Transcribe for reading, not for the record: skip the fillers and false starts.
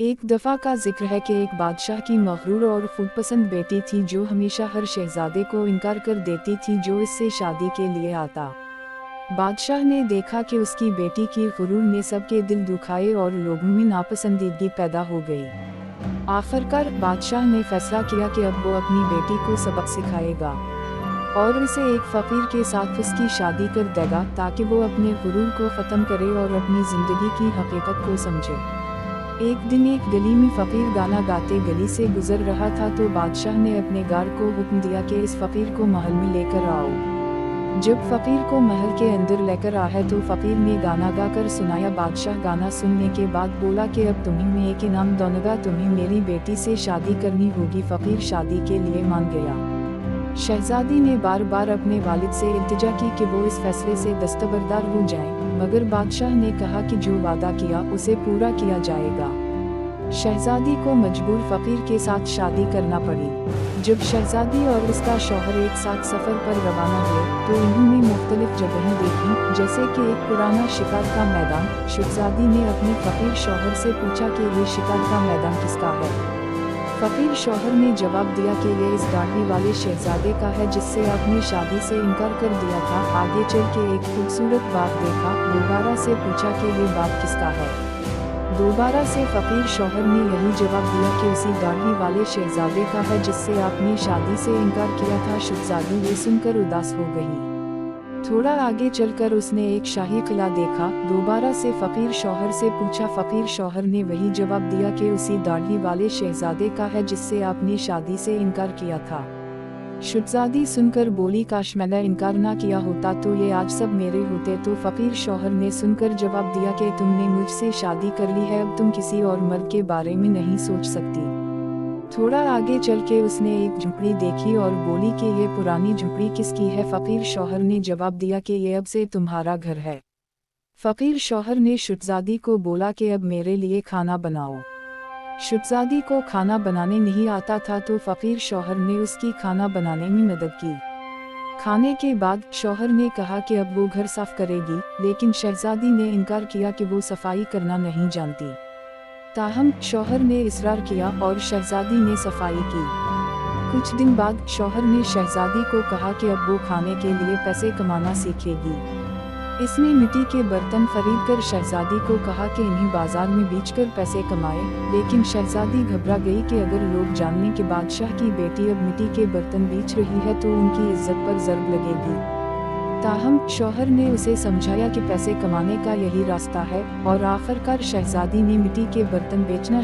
एक दफ़ा का जिक्र है कि एक बादशाह की मगरूर और खुदपसंद बेटी थी जो हमेशा हर शहजादे को इनकार कर देती थी जो इससे शादी के लिए आता। बादशाह ने देखा कि उसकी बेटी की गुरूर ने सबके दिल दुखाए और लोगों में नापसंदीदगी पैदा हो गई। आखिरकार बादशाह ने फैसला किया कि अब वो अपनी बेटी को सबक सिखाएगा और इसे एक फ़कीर के साथ उसकी शादी कर देगा ताकि वो अपने गुरूर को ख़त्म करे और अपनी ज़िंदगी की हकीकत को समझे। एक दिन एक गली में फ़कीर गाना गाते गली से गुजर रहा था तो बादशाह ने अपने गार्ड को हुक्म दिया कि इस फ़कीर को महल में लेकर आओ। जब फ़कीर को महल के अंदर लेकर आया तो फ़कीर ने गाना गाकर सुनाया। बादशाह गाना सुनने के बाद बोला कि अब तुम्हें मैं एक इनाम दूंगा, तुम्हें मेरी बेटी से शादी करनी होगी। फ़कीर शादी के लिए मान गया। शहजादी ने बार बार अपने वालिद से इल्तिजा की कि वो इस फैसले से दस्तबरदार हो जाएं, मगर बादशाह ने कहा कि जो वादा किया उसे पूरा किया जाएगा। शहजादी को मजबूर फ़कीर के साथ शादी करना पड़ी। जब शहजादी और उसका शौहर एक साथ सफ़र पर रवाना हुए तो उन्होंने मुख्तलिफ जगहें देखी, जैसे कि एक पुराना शिकार का मैदान। शहजादी ने अपने फ़कीर शौहर से पूछा कि ये शिकार का मैदान किसका है। फ़कीर शौहर ने जवाब दिया कि ये इस दाढ़ी वाले शहजादे का है जिससे आपने शादी से इनकार कर दिया था। आगे चल के एक खूबसूरत बाग देखा। दोबारा से पूछा कि ये बाग किसका है। दोबारा से फ़कीर शौहर ने यही जवाब दिया कि उसी दाढ़ी वाले शहजादे का है जिससे आपने शादी से इनकार किया था। शहजादी ये सुनकर उदास हो गई। थोड़ा आगे चलकर उसने एक शाही किला देखा। दोबारा से फ़कीर शौहर से पूछा। फ़कीर शौहर ने वही जवाब दिया कि उसी दाढ़ी वाले शहजादे का है जिससे आपने शादी से इनकार किया था। शहजादी सुनकर बोली, काश मैंने इनकार ना किया होता तो ये आज सब मेरे होते। तो फ़कीर शौहर ने सुनकर जवाब दिया कि तुमने मुझसे शादी कर ली है, अब तुम किसी और मर्द के बारे में नहीं सोच सकती। थोड़ा आगे चल के उसने एक झुंपड़ी देखी और बोली कि ये पुरानी झुंपड़ी किसकी है। फ़कीर शौहर ने जवाब दिया कि ये अब से तुम्हारा घर है। फ़कीर शौहर ने शहजादी को बोला कि अब मेरे लिए खाना बनाओ। शहजादी को खाना बनाने नहीं आता था तो फ़कीर शौहर ने उसकी खाना बनाने में मदद की। खाने के बाद शौहर ने कहा कि अब वो घर साफ करेगी, लेकिन शहजादी ने इनकार किया कि वो सफाई करना नहीं जानती। ताहम शौहर ने इसरार किया और शहजादी ने सफाई की। कुछ दिन बाद शौहर ने शहजादी को कहा कि अब वो खाने के लिए पैसे कमाना सीखेगी। इसने मिट्टी के बर्तन खरीद कर शहजादी को कहा कि इन्हें बाजार में बेचकर पैसे कमाए, लेकिन शहजादी घबरा गई कि अगर लोग जानने के बादशाह की बेटी अब मिट्टी के बर्तन बेच रही है तो उनकी इज्जत पर ज़रब लगेगी। ताहम शौहर ने उसे समझाया कि पैसे कमाने का यही रास्ता है और आखिरकार शहजादी ने मिट्टी के बर्तन बेचना